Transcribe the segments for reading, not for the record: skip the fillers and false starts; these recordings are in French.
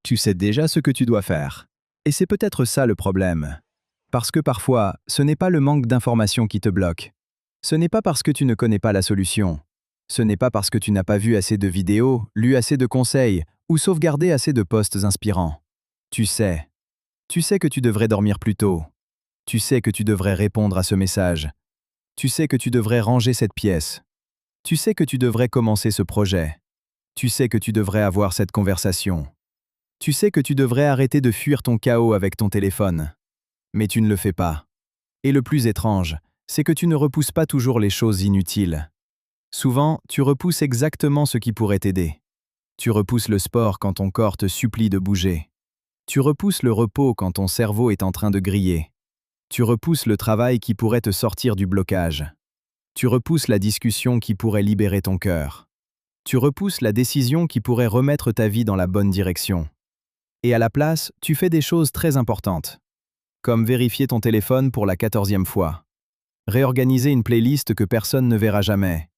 Tu sais déjà ce que tu dois faire. Et c'est peut-être ça le problème. Parce que parfois, ce n'est pas le manque d'informations qui te bloque. Ce n'est pas parce que tu ne connais pas la solution. Ce n'est pas parce que tu n'as pas vu assez de vidéos, lu assez de conseils ou sauvegardé assez de posts inspirants. Tu sais. Tu sais que tu devrais dormir plus tôt. Tu sais que tu devrais répondre à ce message. Tu sais que tu devrais ranger cette pièce. Tu sais que tu devrais commencer ce projet. Tu sais que tu devrais avoir cette conversation. Tu sais que tu devrais arrêter de fuir ton chaos avec ton téléphone. Mais tu ne le fais pas. Et le plus étrange, c'est que tu ne repousses pas toujours les choses inutiles. Souvent, tu repousses exactement ce qui pourrait t'aider. Tu repousses le sport quand ton corps te supplie de bouger. Tu repousses le repos quand ton cerveau est en train de griller. Tu repousses le travail qui pourrait te sortir du blocage. Tu repousses la discussion qui pourrait libérer ton cœur. Tu repousses la décision qui pourrait remettre ta vie dans la bonne direction. Et à la place, tu fais des choses très importantes. Comme vérifier ton téléphone pour la 14e fois. Réorganiser une playlist que personne ne verra jamais.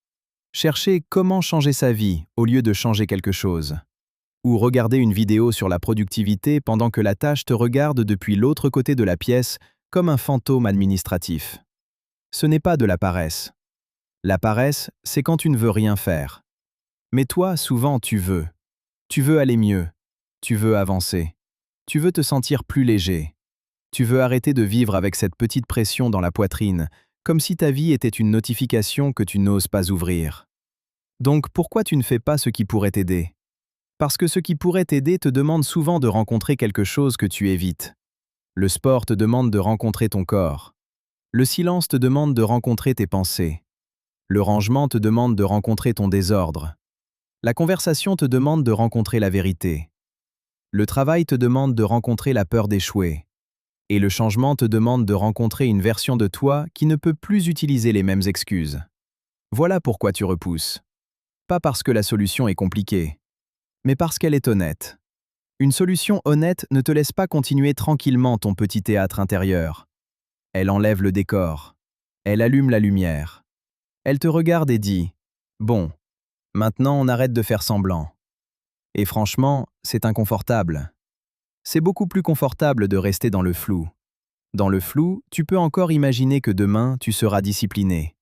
Chercher comment changer sa vie au lieu de changer quelque chose. Ou regarder une vidéo sur la productivité pendant que la tâche te regarde depuis l'autre côté de la pièce comme un fantôme administratif. Ce n'est pas de la paresse. La paresse, c'est quand tu ne veux rien faire. Mais toi, souvent, tu veux. Tu veux aller mieux. Tu veux avancer. Tu veux te sentir plus léger. Tu veux arrêter de vivre avec cette petite pression dans la poitrine, comme si ta vie était une notification que tu n'oses pas ouvrir. Donc pourquoi tu ne fais pas ce qui pourrait t'aider? Parce que ce qui pourrait t'aider te demande souvent de rencontrer quelque chose que tu évites. Le sport te demande de rencontrer ton corps. Le silence te demande de rencontrer tes pensées. Le rangement te demande de rencontrer ton désordre. La conversation te demande de rencontrer la vérité. Le travail te demande de rencontrer la peur d'échouer. Et le changement te demande de rencontrer une version de toi qui ne peut plus utiliser les mêmes excuses. Voilà pourquoi tu repousses. Pas parce que la solution est compliquée, mais parce qu'elle est honnête. Une solution honnête ne te laisse pas continuer tranquillement ton petit théâtre intérieur. Elle enlève le décor. Elle allume la lumière. Elle te regarde et dit « Bon, maintenant on arrête de faire semblant. » Et franchement, c'est inconfortable. C'est beaucoup plus confortable de rester dans le flou. Dans le flou, tu peux encore imaginer que demain, tu seras discipliné.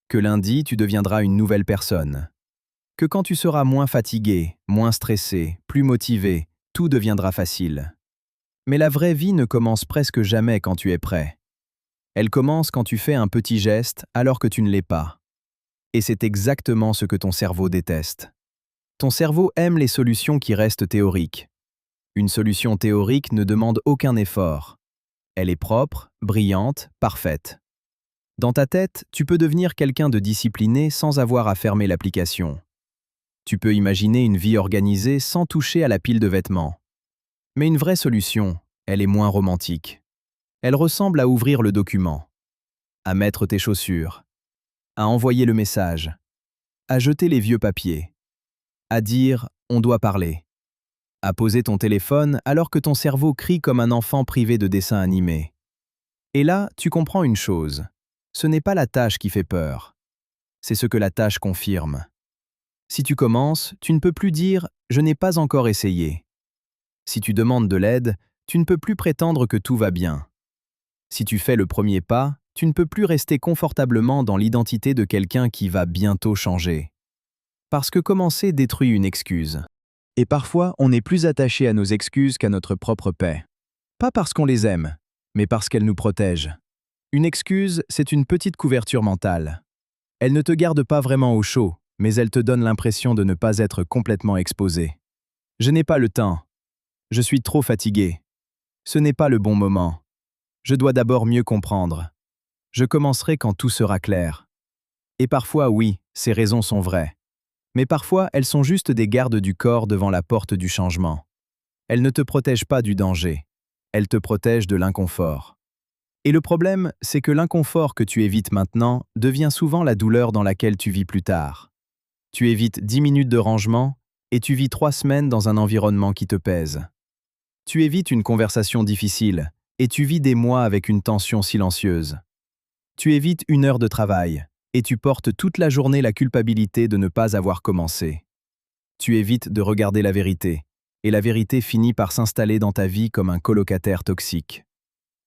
Que lundi, tu deviendras une nouvelle personne. Que quand tu seras moins fatigué, moins stressé, plus motivé, tout deviendra facile. Mais la vraie vie ne commence presque jamais quand tu es prêt. Elle commence quand tu fais un petit geste alors que tu ne l'es pas. Et c'est exactement ce que ton cerveau déteste. Ton cerveau aime les solutions qui restent théoriques. Une solution théorique ne demande aucun effort. Elle est propre, brillante, parfaite. Dans ta tête, tu peux devenir quelqu'un de discipliné sans avoir à fermer l'application. Tu peux imaginer une vie organisée sans toucher à la pile de vêtements. Mais une vraie solution, elle est moins romantique. Elle ressemble à ouvrir le document, à mettre tes chaussures, à envoyer le message, à jeter les vieux papiers, à dire « on doit parler », à poser ton téléphone alors que ton cerveau crie comme un enfant privé de dessin animé. Et là, tu comprends une chose. Ce n'est pas la tâche qui fait peur. C'est ce que la tâche confirme. Si tu commences, tu ne peux plus dire « je n'ai pas encore essayé ». Si tu demandes de l'aide, tu ne peux plus prétendre que tout va bien. Si tu fais le premier pas, tu ne peux plus rester confortablement dans l'identité de quelqu'un qui va bientôt changer. Parce que commencer détruit une excuse. Et parfois, on est plus attaché à nos excuses qu'à notre propre paix. Pas parce qu'on les aime, mais parce qu'elles nous protègent. Une excuse, c'est une petite couverture mentale. Elle ne te garde pas vraiment au chaud, mais elle te donne l'impression de ne pas être complètement exposé. Je n'ai pas le temps. Je suis trop fatigué. Ce n'est pas le bon moment. Je dois d'abord mieux comprendre. Je commencerai quand tout sera clair. Et parfois, oui, ces raisons sont vraies. Mais parfois, elles sont juste des gardes du corps devant la porte du changement. Elles ne te protègent pas du danger. Elles te protègent de l'inconfort. Et le problème, c'est que l'inconfort que tu évites maintenant devient souvent la douleur dans laquelle tu vis plus tard. Tu évites 10 minutes de rangement et tu vis 3 semaines dans un environnement qui te pèse. Tu évites une conversation difficile et tu vis des mois avec une tension silencieuse. Tu évites 1 heure de travail et tu portes toute la journée la culpabilité de ne pas avoir commencé. Tu évites de regarder la vérité et la vérité finit par s'installer dans ta vie comme un colocataire toxique.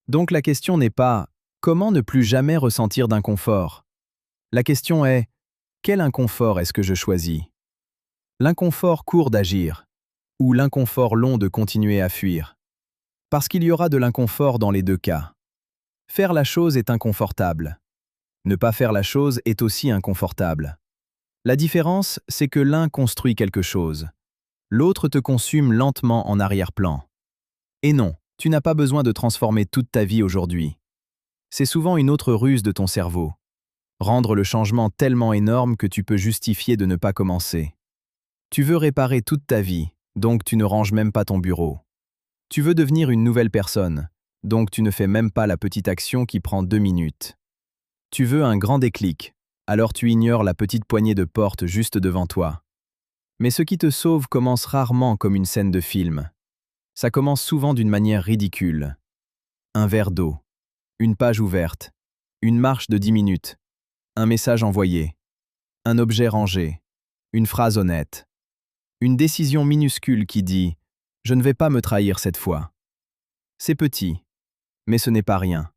Donc la question n'est pas « comment ne plus jamais ressentir d'inconfort ?» La question est « quel inconfort est-ce que je choisis ?» L'inconfort court d'agir, ou l'inconfort long de continuer à fuir. Parce qu'il y aura de l'inconfort dans les deux cas. Faire la chose est inconfortable. Ne pas faire la chose est aussi inconfortable. La différence, c'est que l'un construit quelque chose. L'autre te consume lentement en arrière-plan. Et non, tu n'as pas besoin de transformer toute ta vie aujourd'hui. C'est souvent une autre ruse de ton cerveau. Rendre le changement tellement énorme que tu peux justifier de ne pas commencer. Tu veux réparer toute ta vie, donc tu ne ranges même pas ton bureau. Tu veux devenir une nouvelle personne, donc tu ne fais même pas la petite action qui prend 2 minutes. Tu veux un grand déclic, alors tu ignores la petite poignée de porte juste devant toi. Mais ce qui te sauve commence rarement comme une scène de film. Ça commence souvent d'une manière ridicule. Un verre d'eau, une page ouverte, une marche de 10 minutes, un message envoyé, un objet rangé, une phrase honnête. Une décision minuscule qui dit « Je ne vais pas me trahir cette fois ». C'est petit, mais ce n'est pas rien.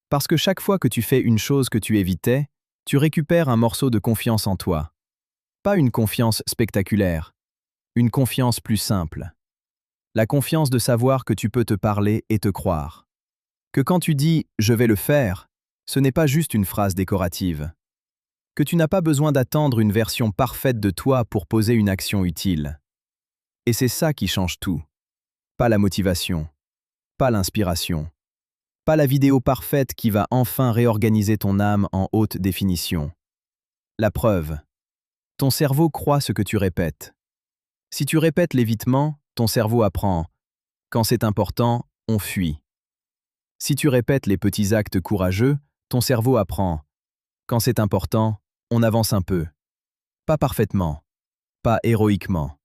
Parce que chaque fois que tu fais une chose que tu évitais, tu récupères un morceau de confiance en toi. Pas une confiance spectaculaire, une confiance plus simple. La confiance de savoir que tu peux te parler et te croire. Que quand tu dis « je vais le faire », ce n'est pas juste une phrase décorative. Que tu n'as pas besoin d'attendre une version parfaite de toi pour poser une action utile. Et c'est ça qui change tout. Pas la motivation, pas l'inspiration, pas la vidéo parfaite qui va enfin réorganiser ton âme en haute définition. La preuve. Ton cerveau croit ce que tu répètes. Si tu répètes l'évitement, ton cerveau apprend. Quand c'est important, on fuit. Si tu répètes les petits actes courageux, ton cerveau apprend. Quand c'est important, on avance un peu. Pas parfaitement, pas héroïquement.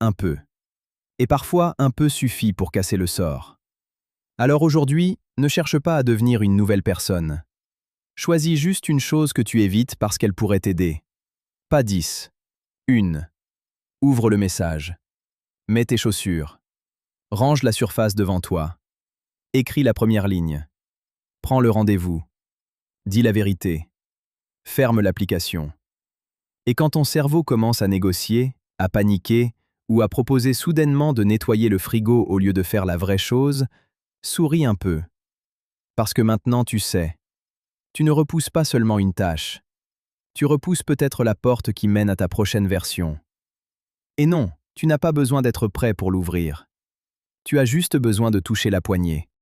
Un peu. Et parfois, un peu suffit pour casser le sort. Alors aujourd'hui, ne cherche pas à devenir une nouvelle personne. Choisis juste une chose que tu évites parce qu'elle pourrait t'aider. Pas 10. Une. Ouvre le message. Mets tes chaussures. Range la surface devant toi. Écris la première ligne. Prends le rendez-vous. Dis la vérité. Ferme l'application. Et quand ton cerveau commence à négocier, à paniquer, ou à proposer soudainement de nettoyer le frigo au lieu de faire la vraie chose, souris un peu. Parce que maintenant tu sais. Tu ne repousses pas seulement une tâche. Tu repousses peut-être la porte qui mène à ta prochaine version. Et non, tu n'as pas besoin d'être prêt pour l'ouvrir. Tu as juste besoin de toucher la poignée.